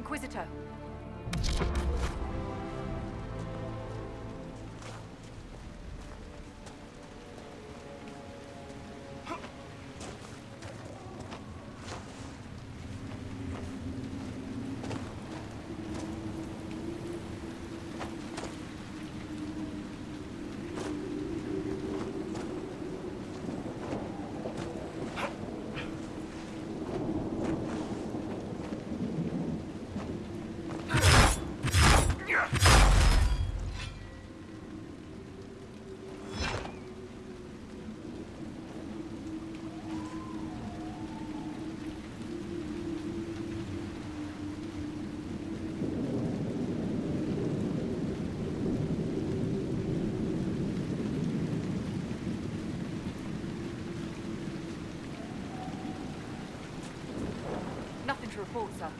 Inquisitor. Nothing to report, sir.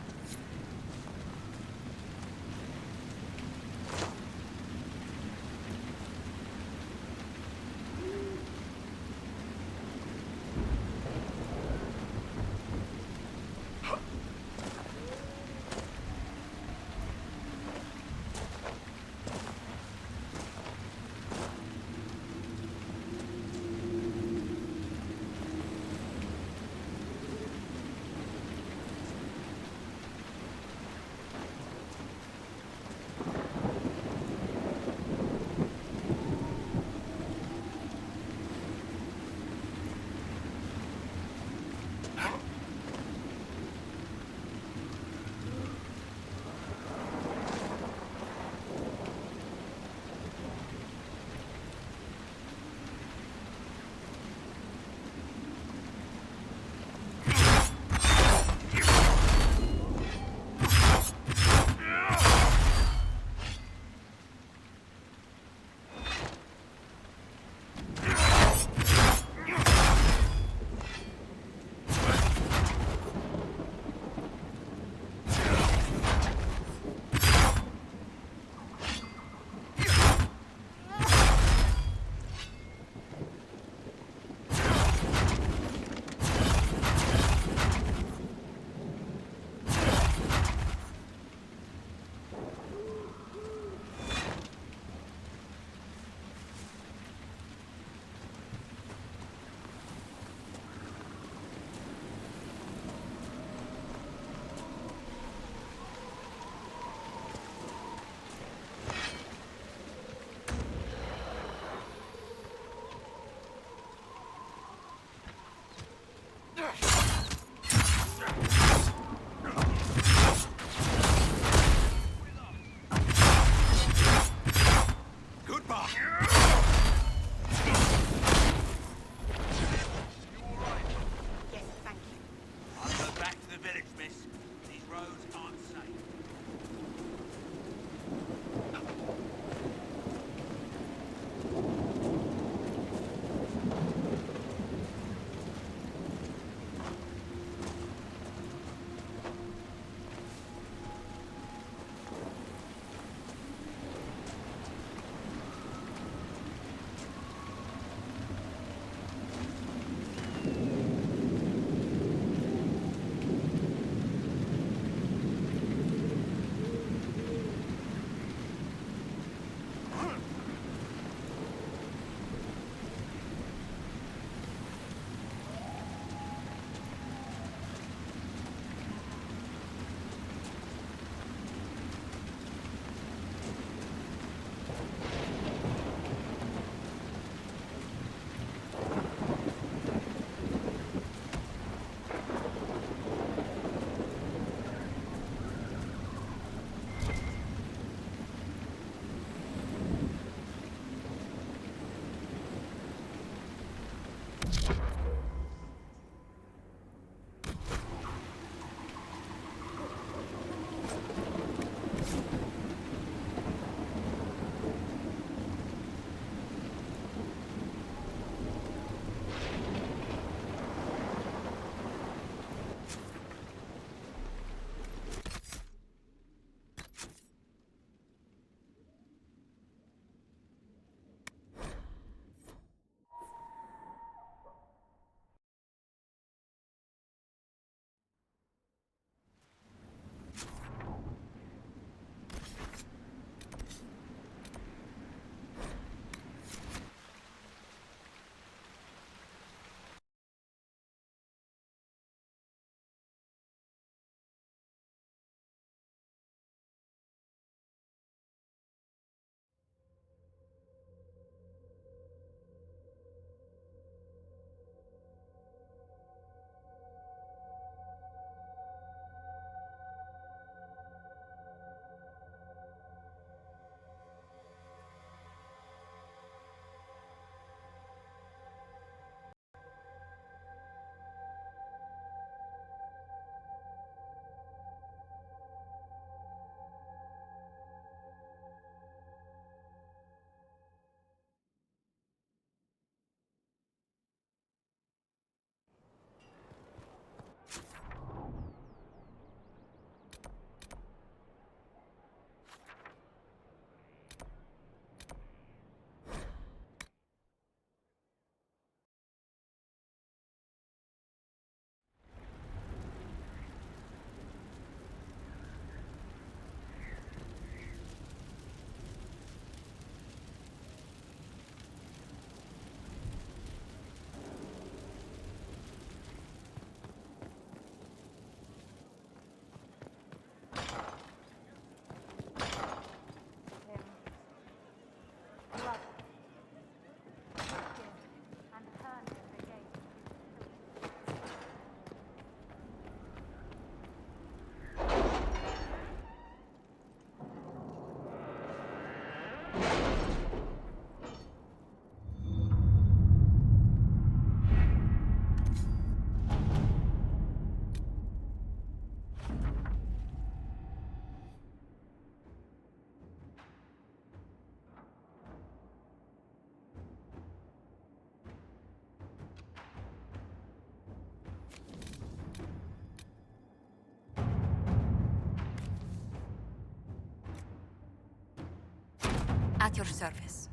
At your service.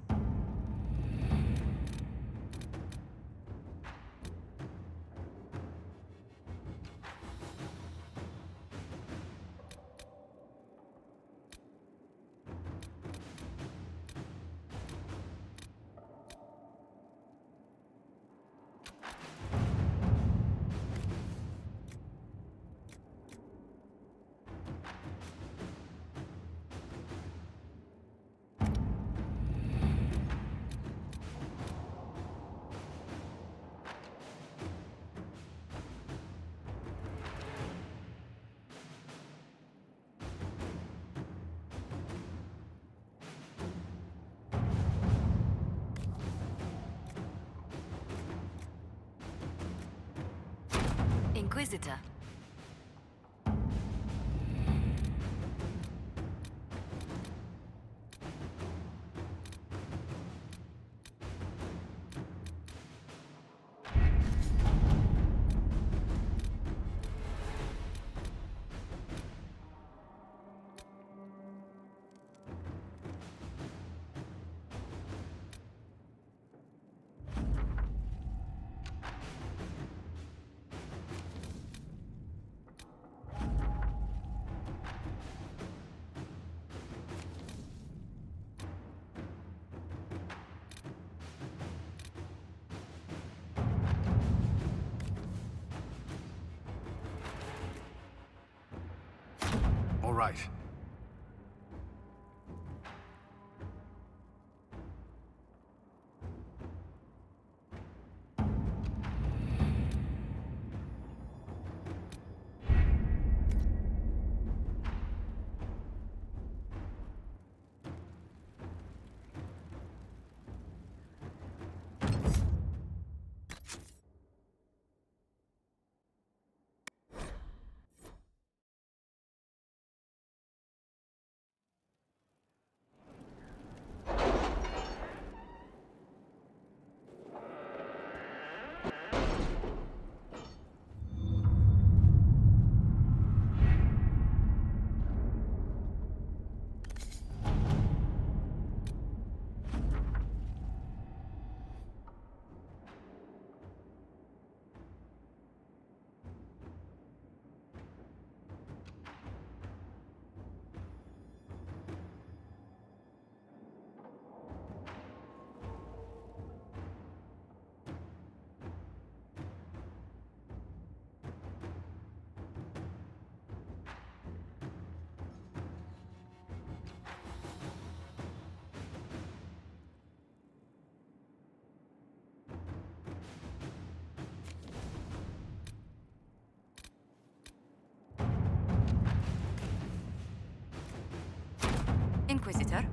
Inquisitor. All right. Inquisitor.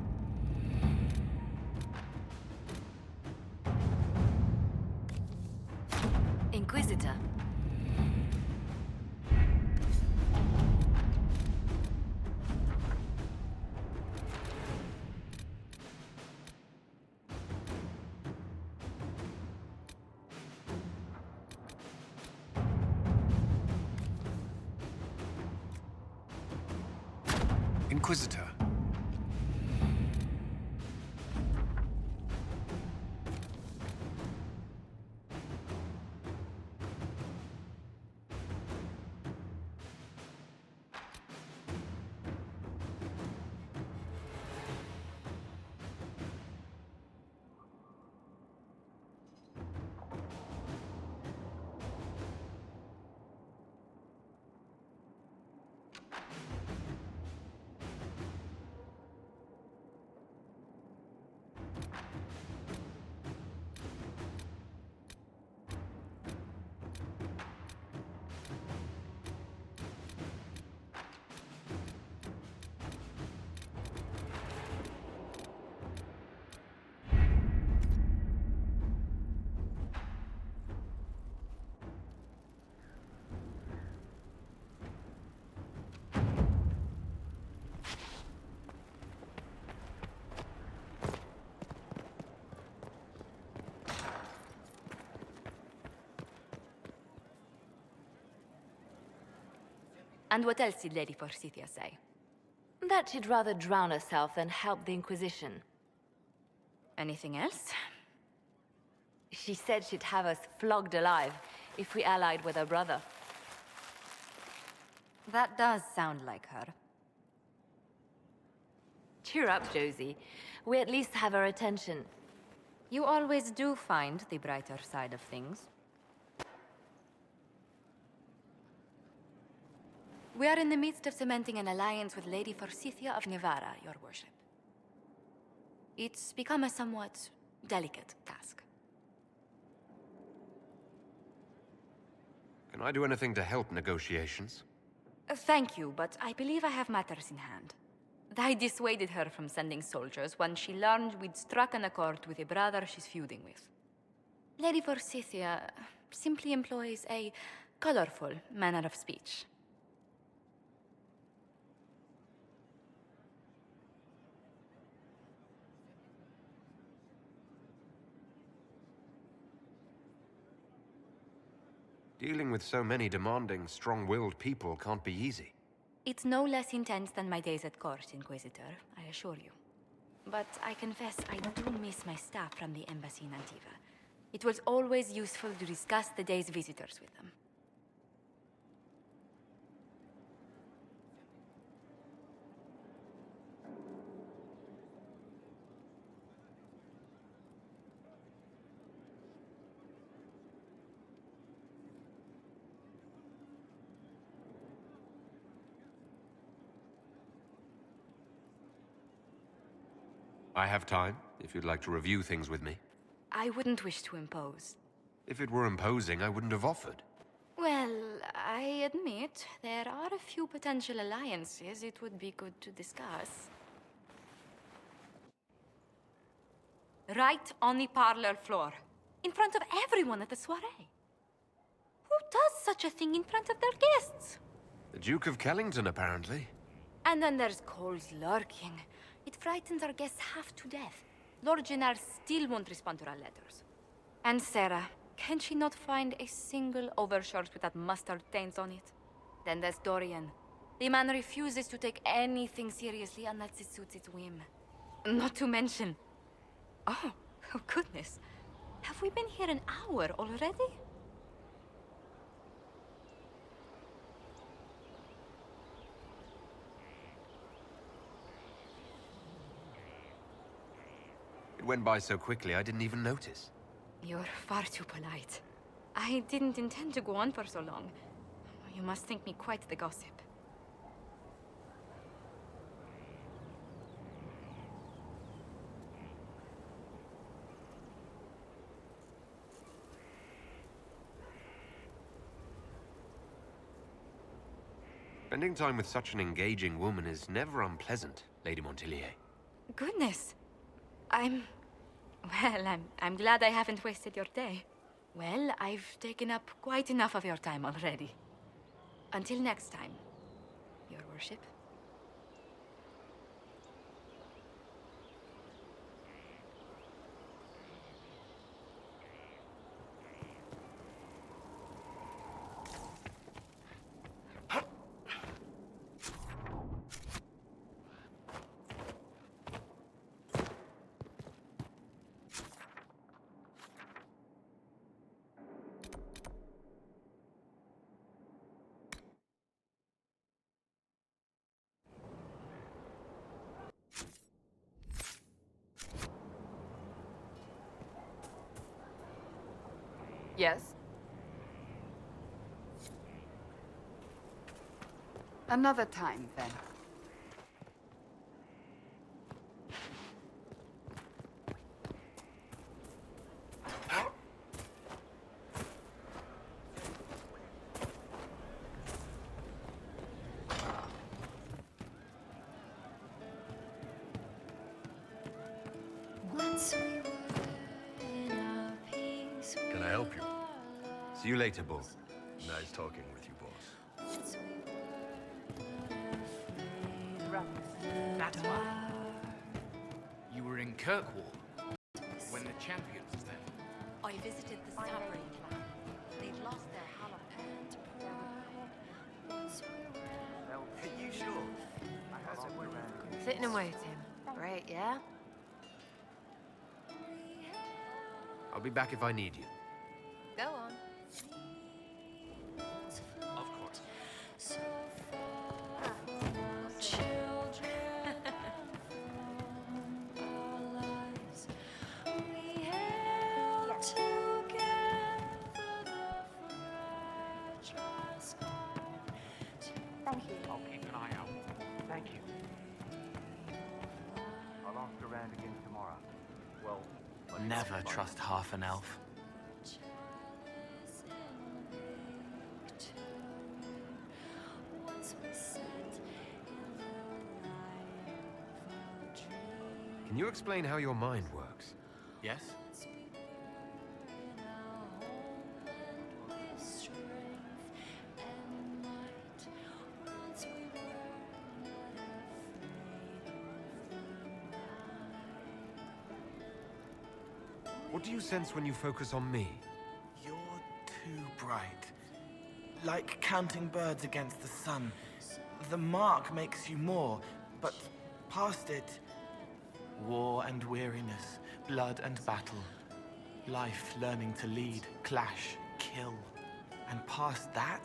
Inquisitor. Inquisitor. And what else did Lady Forsythia say? That she'd rather drown herself than help the Inquisition. Anything else? She said she'd have us flogged alive if we allied with her brother. That does sound like her. Cheer up, Josie. We at least have her attention. You always do find the brighter side of things. We are in the midst of cementing an alliance with Lady Forsythia of Navarra, your worship. It's become a somewhat delicate task. Can I do anything to help negotiations? Thank you, but I believe I have matters in hand. I dissuaded her from sending soldiers when she learned we'd struck an accord with a brother she's feuding with. Lady Forsythia simply employs a colorful manner of speech. Dealing with so many demanding, strong-willed people can't be easy. It's no less intense than my days at court, Inquisitor, I assure you. But I confess I do miss my staff from the embassy in Antiva. It was always useful to discuss the day's visitors with them. I have time, if you'd like to review things with me. I wouldn't wish to impose. If it were imposing, I wouldn't have offered. Well, I admit there are a few potential alliances it would be good to discuss. Right on the parlor floor, in front of everyone at the soiree. Who does such a thing in front of their guests? The Duke of Kellington, apparently. And then there's Cole's lurking. It frightens our guests half to death. Lord Gennard still won't respond to our letters. And Sarah, can she not find a single overshirt without mustard stains on it? Then there's Dorian. The man refuses to take anything seriously unless it suits its whim. Not to mention... Oh goodness. Have we been here an hour already? It went by so quickly I didn't even notice. You're far too polite. I didn't intend to go on for so long. You must think me quite the gossip. Spending time with such an engaging woman is never unpleasant, Lady Montilier. Goodness. I'm glad I haven't wasted your day. Well, I've taken up quite enough of your time already. Until next time, Your Worship. Yes? Another time, then. Can I help you? See you later, boss. Nice talking with you, boss. That's why. You were in Kirkwall when the champion was there. I visited the Sovereign clan. They'd lost their halibut. Are you sure? I heard some Sitting and waiting. Great, yeah? I'll be back if I need you. Go on. Of course. I'll keep an eye out. Thank you. I'll ask around again tomorrow. Well, Never trust half an elf. Can you explain how your mind works? Yes? What do you sense when you focus on me? You're too bright. Like counting birds against the sun. The mark makes you more, but past it, war and weariness, blood and battle. Life learning to lead, clash, kill. And past that,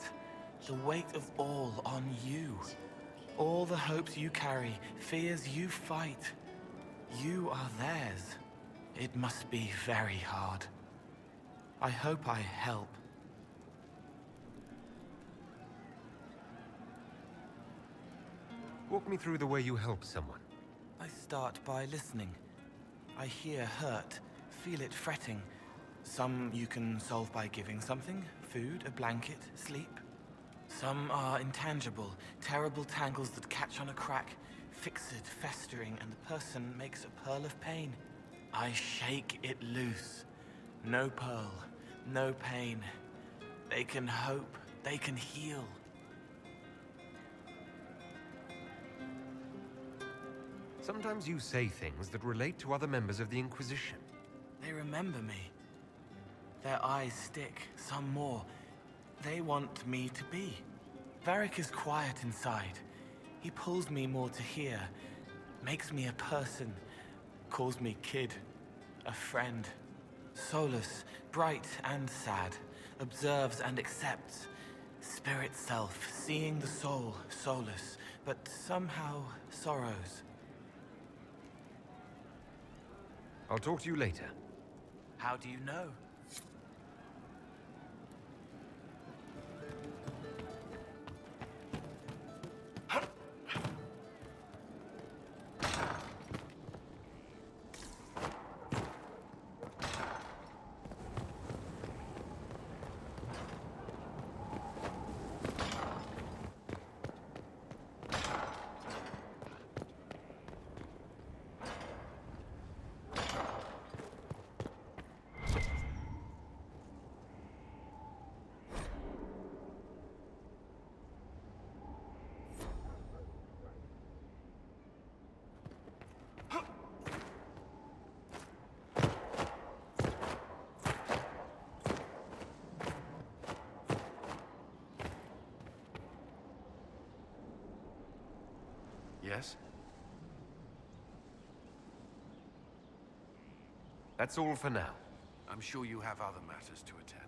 the weight of all on you. All the hopes you carry, fears you fight. You are theirs. It must be very hard. I hope I help. Walk me through the way you help someone. I start by listening. I hear hurt, feel it fretting. Some you can solve by giving something, food, a blanket, sleep. Some are intangible, terrible tangles that catch on a crack, fixed, festering, and the person makes a pearl of pain. I shake it loose. No pearl, no pain. They can hope, they can heal. Sometimes you say things that relate to other members of the Inquisition. They remember me. Their eyes stick, some more. They want me to be. Varric is quiet inside. He pulls me more to hear, makes me a person. Calls me kid, a friend. Solus, bright and sad, observes and accepts. Spirit self, seeing the soul, Solus, but somehow sorrows. I'll talk to you later. How do you know? Yes? That's all for now. I'm sure you have other matters to attend.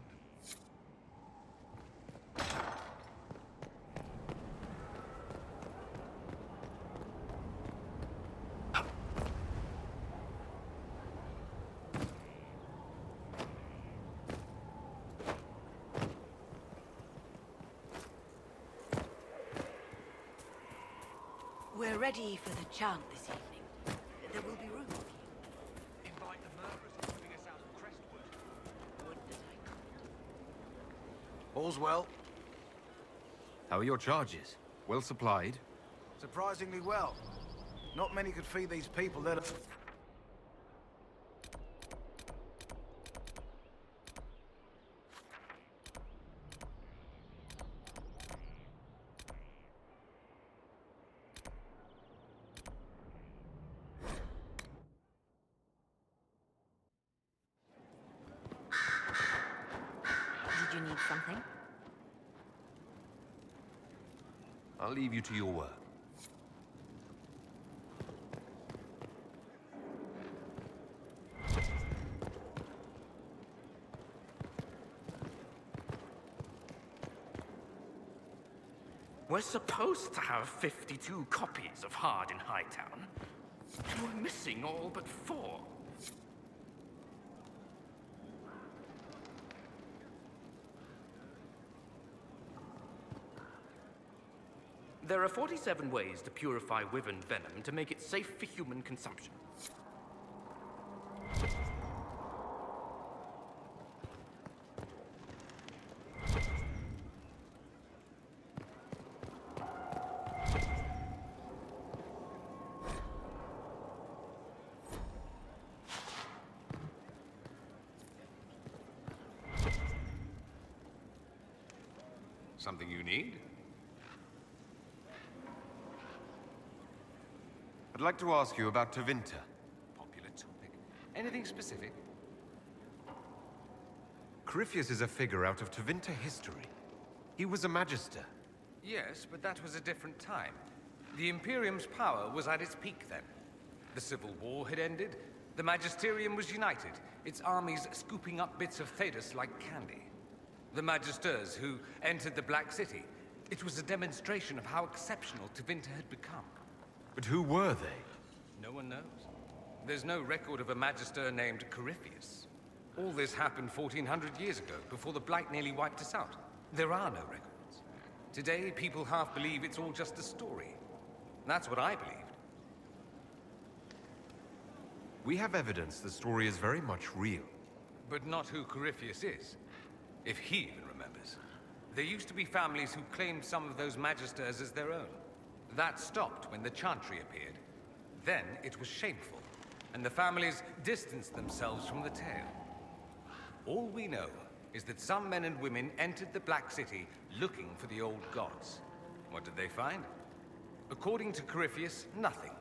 We're ready for the chant this evening. There will be room. Invite the murderers keeping us out of Crestwood. Would that I could. All's well. How are your charges? Well supplied? Surprisingly well. Not many could feed these people that are... Did you need something? I'll leave you to your work. We're supposed to have 52 copies of Hard in Hightown. We're missing all but 4. There are 47 ways to purify wyvern venom to make it safe for human consumption. Something you need? I'd like to ask you about Tevinter. Popular topic. Anything specific? Corypheus is a figure out of Tevinter history. He was a magister. Yes, but that was a different time. The Imperium's power was at its peak then. The Civil War had ended. The Magisterium was united, its armies scooping up bits of Thedas like candy. The Magisters who entered the Black City. It was a demonstration of how exceptional Tevinter had become. But who were they? No one knows. There's no record of a Magister named Corypheus. All this happened 1400 years ago, before the Blight nearly wiped us out. There are no records. Today, people half believe it's all just a story. That's what I believed. We have evidence the story is very much real. But not who Corypheus is. If he even remembers. There used to be families who claimed some of those Magisters as their own. That stopped when the Chantry appeared. Then it was shameful, and the families distanced themselves from the tale. All we know is that some men and women entered the Black City looking for the old gods. What did they find? According to Corypheus, nothing.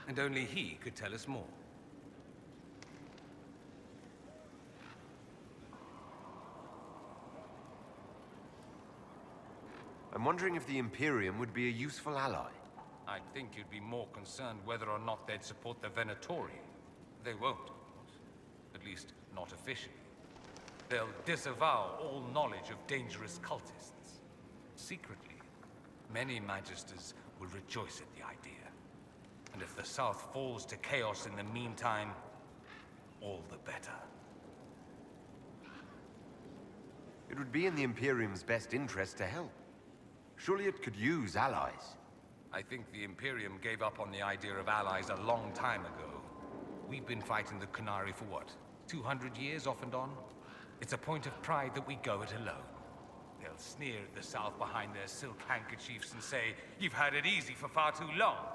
And only he could tell us more. I'm wondering if the Imperium would be a useful ally. I'd think you'd be more concerned whether or not they'd support the Venatori. They won't, of course. At least, not officially. They'll disavow all knowledge of dangerous cultists. Secretly, many Magisters will rejoice at the idea. And if the South falls to chaos in the meantime, all the better. It would be in the Imperium's best interest to help. Surely it could use allies. I think the Imperium gave up on the idea of allies a long time ago. We've been fighting the Qunari for what? 200 years off and on? It's a point of pride that we go it alone. They'll sneer at the South behind their silk handkerchiefs and say, "You've had it easy for far too long."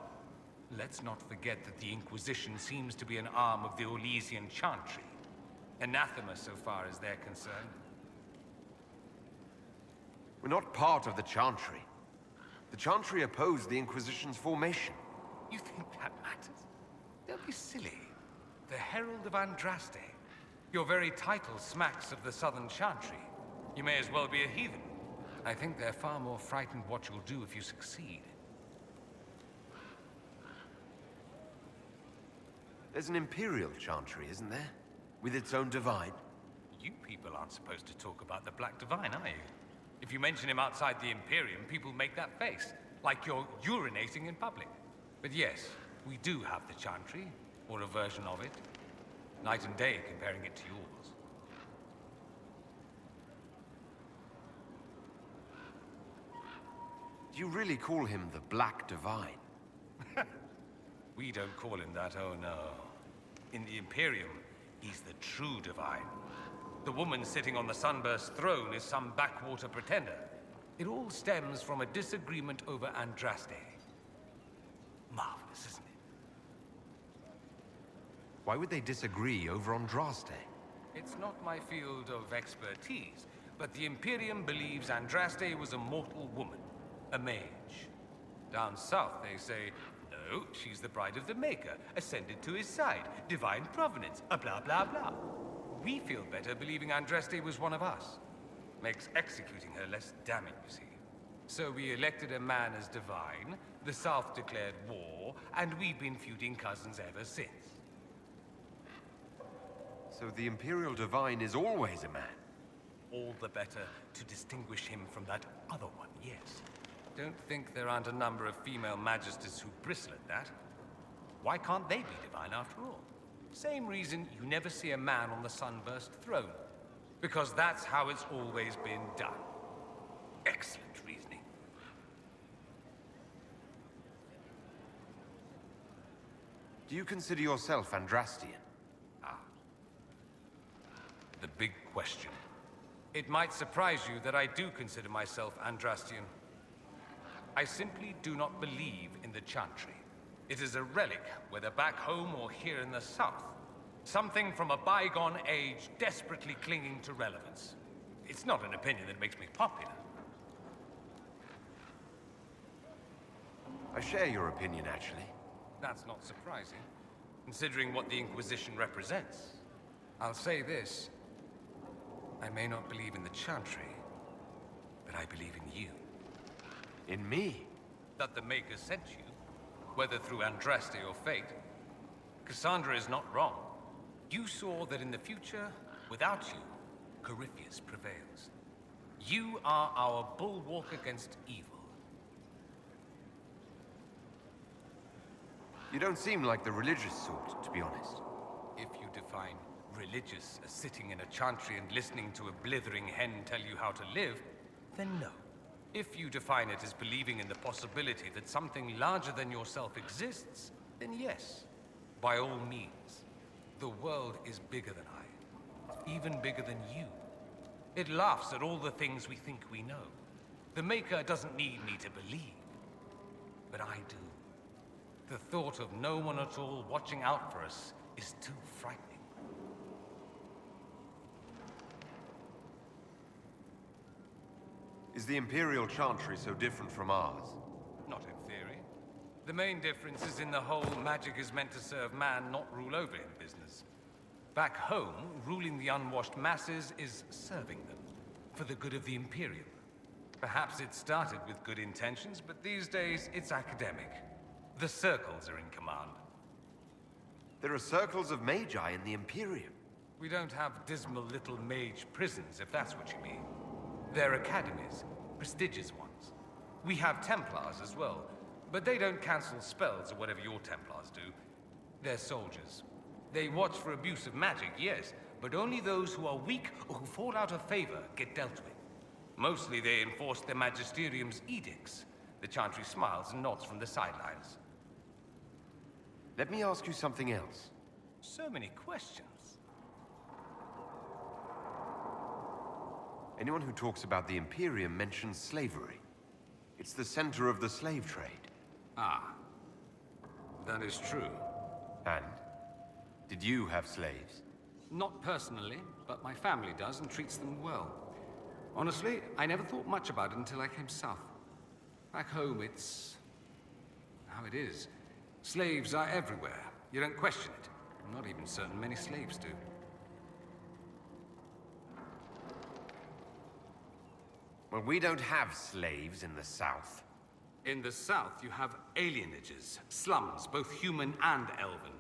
Let's not forget that the Inquisition seems to be an arm of the Orlesian Chantry. Anathema so far as they're concerned. We're not part of the Chantry. The Chantry opposed the Inquisition's formation. You think that matters? Don't be silly. The Herald of Andraste. Your very title smacks of the Southern Chantry. You may as well be a heathen. I think they're far more frightened what you'll do if you succeed. There's an Imperial Chantry, isn't there? With its own divine. You people aren't supposed to talk about the Black Divine, are you? If you mention him outside the Imperium, people make that face, like you're urinating in public. But yes, we do have the Chantry, or a version of it. Night and day comparing it to yours. Do you really call him the Black Divine? We don't call him that, oh no. In the Imperium, he's the true Divine. The woman sitting on the Sunburst throne is some backwater pretender. It all stems from a disagreement over Andraste. Marvelous, isn't it? Why would they disagree over Andraste? It's not my field of expertise, but the Imperium believes Andraste was a mortal woman, a mage. Down south, they say, no, she's the bride of the Maker, ascended to his side, divine provenance, a blah blah blah. We feel better believing Andraste was one of us. Makes executing her less damning, you see. So we elected a man as divine, the South declared war, and we've been feuding cousins ever since. So the Imperial Divine is always a man? All the better to distinguish him from that other one, yes. don't think there aren't a number of female magisters who bristle at that. Why can't they be divine after all? Same reason you never see a man on the Sunburst throne. Because that's how it's always been done. Excellent reasoning. Do you consider yourself Andrastian? The big question. It might surprise you that I do consider myself Andrastian. I simply do not believe in the Chantry. It is a relic, whether back home or here in the south. Something from a bygone age desperately clinging to relevance. It's not an opinion that makes me popular. I share your opinion, actually. That's not surprising, considering what the Inquisition represents. I'll say this. I may not believe in the Chantry, but I believe in you. In me? That the Maker sent you, whether through Andraste or fate. Cassandra is not wrong. You saw that in the future, without you, Corypheus prevails. You are our bulwark against evil. You don't seem like the religious sort, to be honest. If you define religious as sitting in a chantry and listening to a blithering hen tell you how to live, then no. If you define it as believing in the possibility that something larger than yourself exists, then yes, by all means. The world is bigger than I, even bigger than you. It laughs at all the things we think we know. The Maker doesn't need me to believe, but I do. The thought of no one at all watching out for us is too frightening. Is the Imperial Chantry so different from ours? Not in theory. The main difference is in the whole magic is meant to serve man, not rule over him business. Back home, ruling the unwashed masses is serving them, for the good of the Imperium. Perhaps it started with good intentions, but these days it's academic. The circles are in command. There are circles of magi in the Imperium. We don't have dismal little mage prisons, if that's what you mean. They're academies, prestigious ones. We have Templars as well, but they don't cancel spells or whatever your Templars do. They're soldiers. They watch for abuse of magic, yes, but only those who are weak or who fall out of favor get dealt with. Mostly they enforce their magisterium's edicts. The Chantry smiles and nods from the sidelines. Let me ask you something else. So many questions. Anyone who talks about the Imperium mentions slavery. It's the center of the slave trade. Ah, that is true. And? Did you have slaves? Not personally, but my family does and treats them well. Honestly, I never thought much about it until I came south. Back home, it's how it is. Slaves are everywhere. You don't question it. I'm not even certain many slaves do. Well, we don't have slaves in the South. In the south, you have alienages, slums, both human and elven.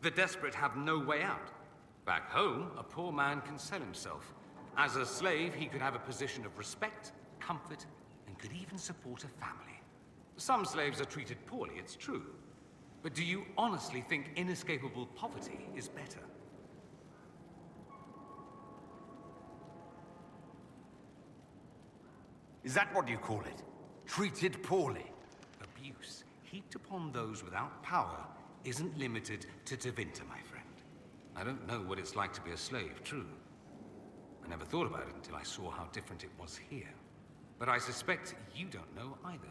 The desperate have no way out. Back home, a poor man can sell himself. As a slave, he could have a position of respect, comfort, and could even support a family. Some slaves are treated poorly, it's true. But do you honestly think inescapable poverty is better? Is that what you call it? Treated poorly? Abuse heaped upon those without power isn't limited to Tevinter, my friend. I don't know what it's like to be a slave, true. I never thought about it until I saw how different it was here. But I suspect you don't know either.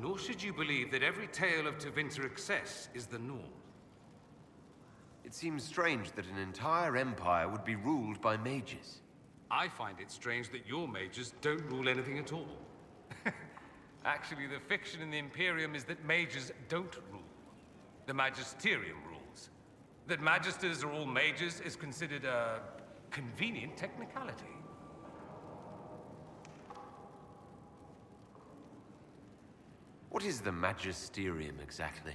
Nor should you believe that every tale of Tevinter excess is the norm. It seems strange that an entire empire would be ruled by mages. I find it strange that your mages don't rule anything at all. Actually, the fiction in the Imperium is that mages don't rule. The Magisterium rules. That magisters are all mages is considered a convenient technicality. What is the Magisterium exactly?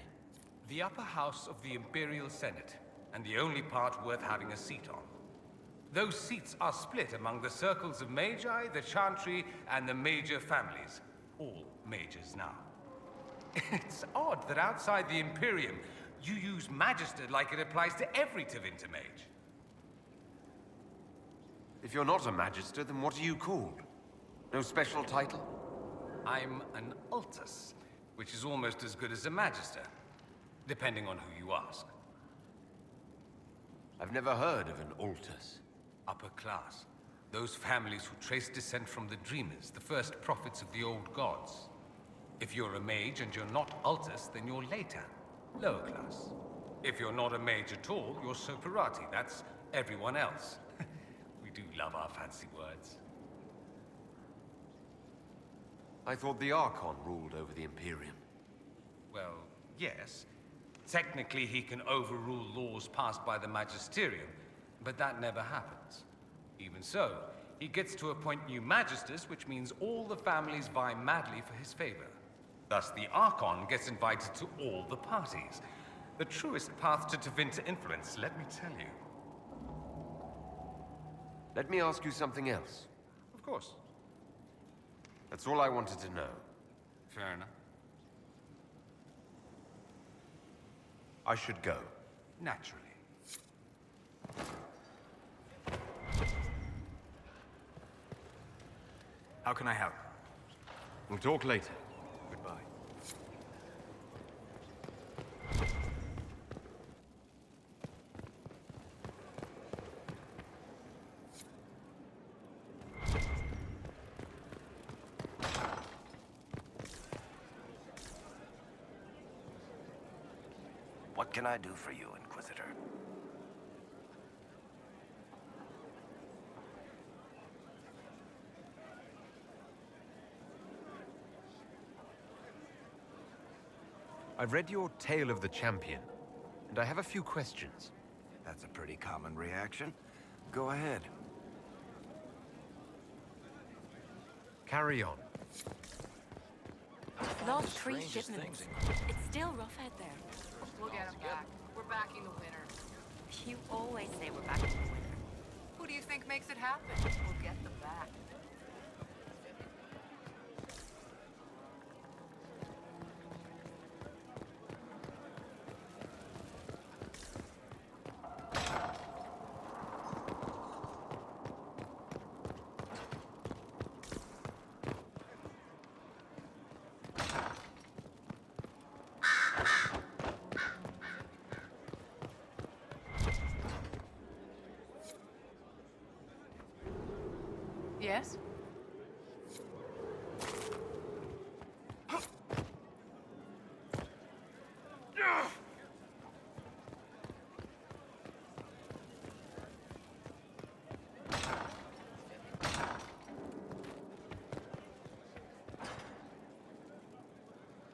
The upper house of the Imperial Senate, and the only part worth having a seat on. Those seats are split among the circles of Magi, the Chantry, and the major families. all mages now. It's odd that outside the Imperium, you use Magister like it applies to every Tevinter mage. If you're not a Magister, then what are you called? No special title? I'm an Altus, which is almost as good as a Magister, depending on who you ask. I've never heard of an Altus. Upper class. Those families who trace descent from the Dreamers, the first prophets of the old gods. If you're a mage and you're not Altus, then you're later. Lower class. If you're not a mage at all, you're Soperati. That's everyone else. We do love our fancy words. I thought the Archon ruled over the Imperium. Well, yes. Technically, he can overrule laws passed by the Magisterium, but that never happens. Even so, he gets to appoint new Magisters, which means all the families vie madly for his favor. Thus, the Archon gets invited to all the parties. The truest path to Tevinter influence, let me tell you. Let me ask you something else. Of course. That's all I wanted to know. Fair enough. I should go. Naturally. How can I help? We'll talk later. Goodbye. What can I do for you, Inquisitor? I've read your Tale of the Champion, and I have a few questions. That's a pretty common reaction. Go ahead. Carry on. Lost 3 shipments. It's still rough out there. We'll get them back. We're backing the winner. You always say we're back to the winner. Who do you think makes it happen? We'll get them back. Yes?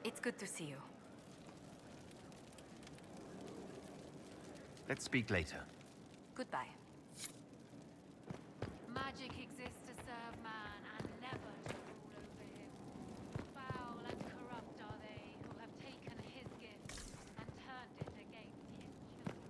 It's good to see you. Let's speak later. Goodbye. Magic exists to serve man and never to rule over him. Foul and corrupt are they who have taken his gift and turned it against his children.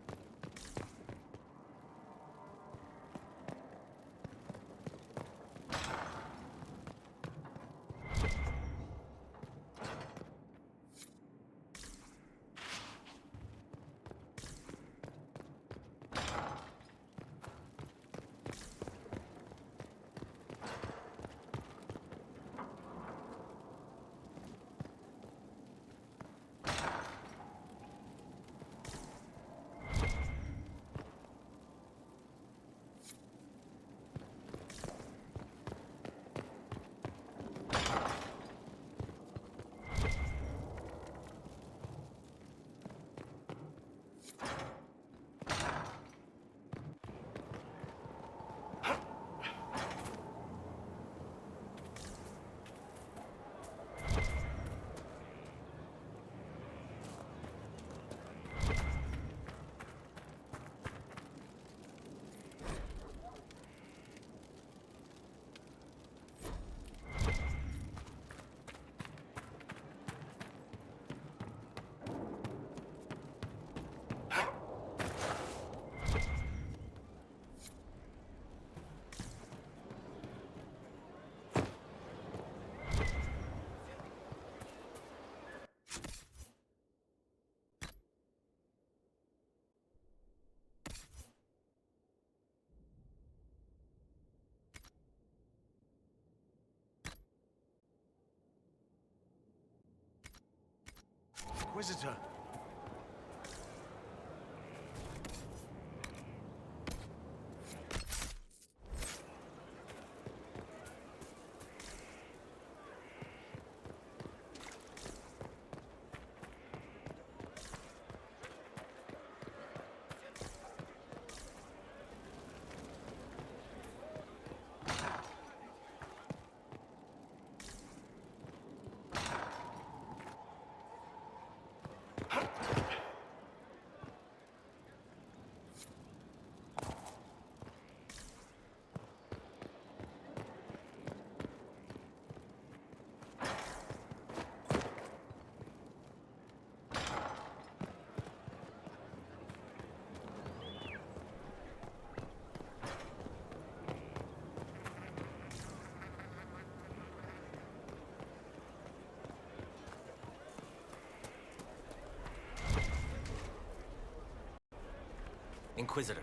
Inquisitor. Inquisitor.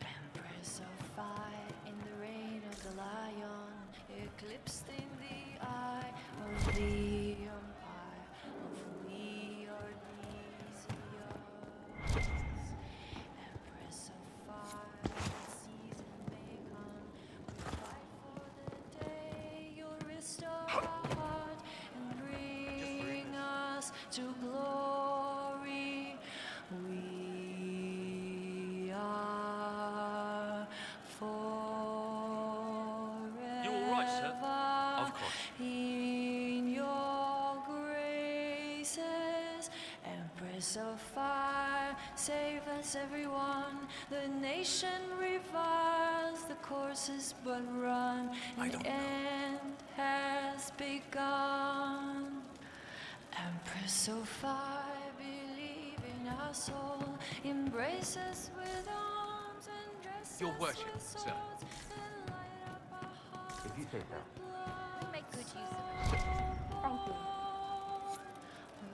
Empress of fire in the reign of the lion, eclipsed in the eye of the empire of we are these Empress of fire, the season may come, we fight for the day you'll restore our heart and bring us to glory. We are forever. You all right, sir? Of course. In your graces, Empress of fire, save us everyone. The nation reviles, the course is but run, I an don't know. end has begun. Empress of fire, believe in our soul, embrace us with arms and dress Your us worship, with sir. swords and light up our hearts. If you say so. We make good use of it. Thank you.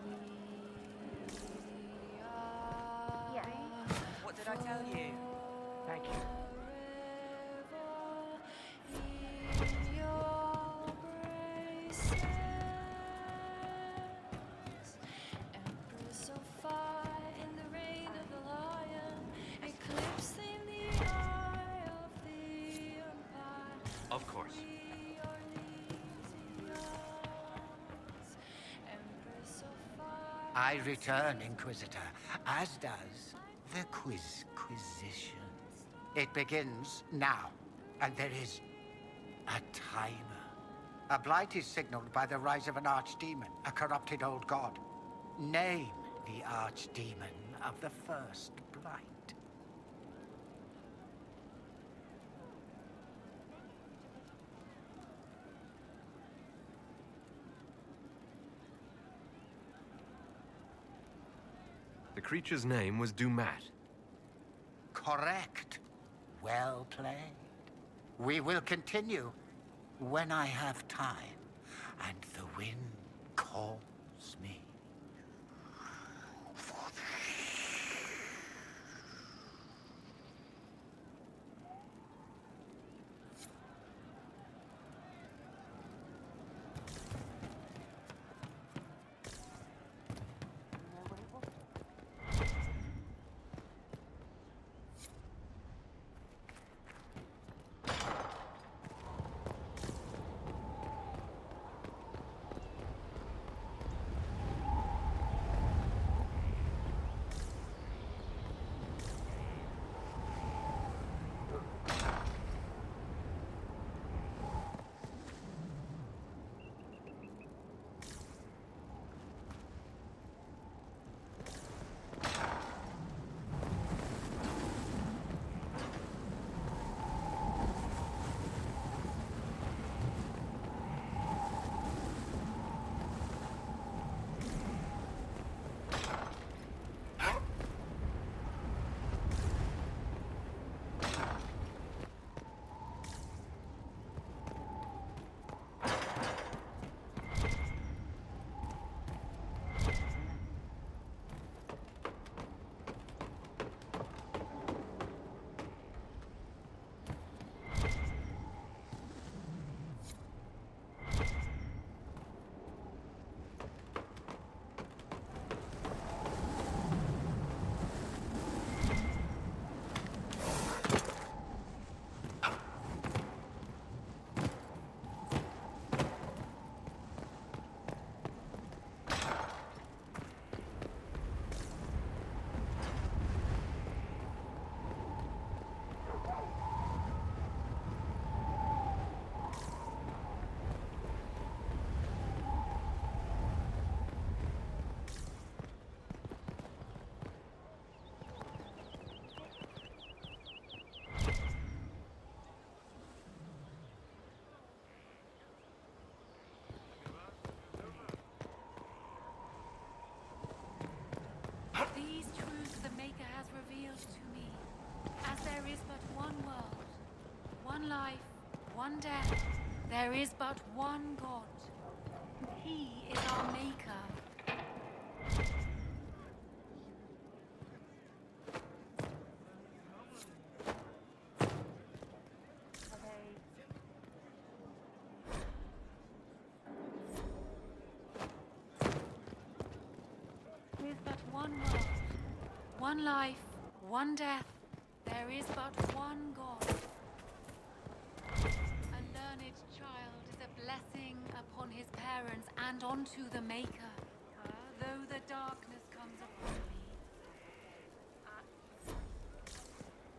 We are Yeah. What did I tell you? Thank you. forever in your graces. Empress of fire in the reign of the lion, eclipsed in the eye of the empire. Of course. We are Lysians. Empress of fire. I return, Inquisitor, as does the Inquisition. It begins now, and there is a timer. A blight is signaled by the rise of an archdemon, a corrupted old god. Name the archdemon, of the first blight. The creature's name was Dumat. Correct. Well played. We will continue when I have time and the wind calls me. These truths the Maker has revealed to me. As there is but one world, one life, one death, there is but one God. He is our Maker. There is but one world, one life, one death. There is but one God. A learned child is a blessing upon his parents and onto the Maker. Though the darkness comes upon me,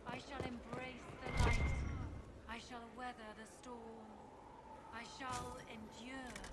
I shall embrace the light. I shall weather the storm. I shall endure.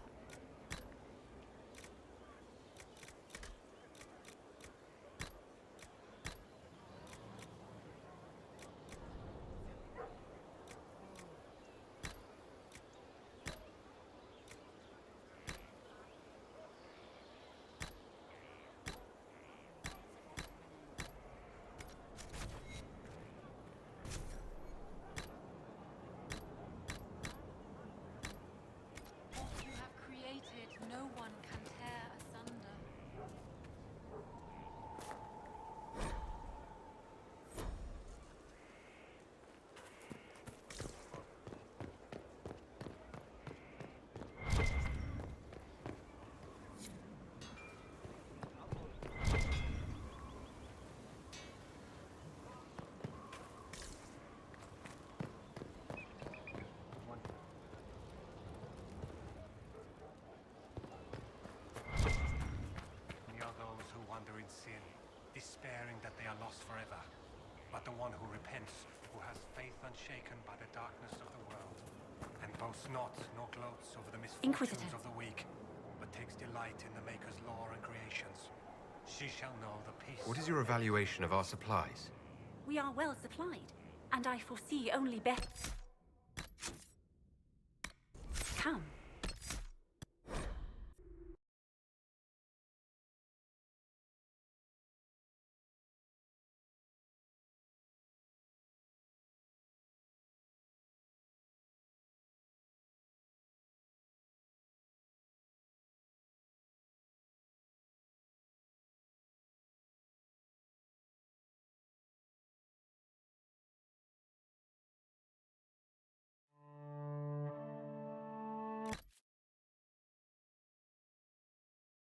despairing that they are lost forever, but the one who repents, who has faith unshaken by the darkness of the world, and boasts not nor gloats over the misfortunes Inquisitor. of the weak, but takes delight in the Maker's law and creations. she shall know the peace. What is your evaluation of our supplies? We are well supplied, and I foresee only better. Come.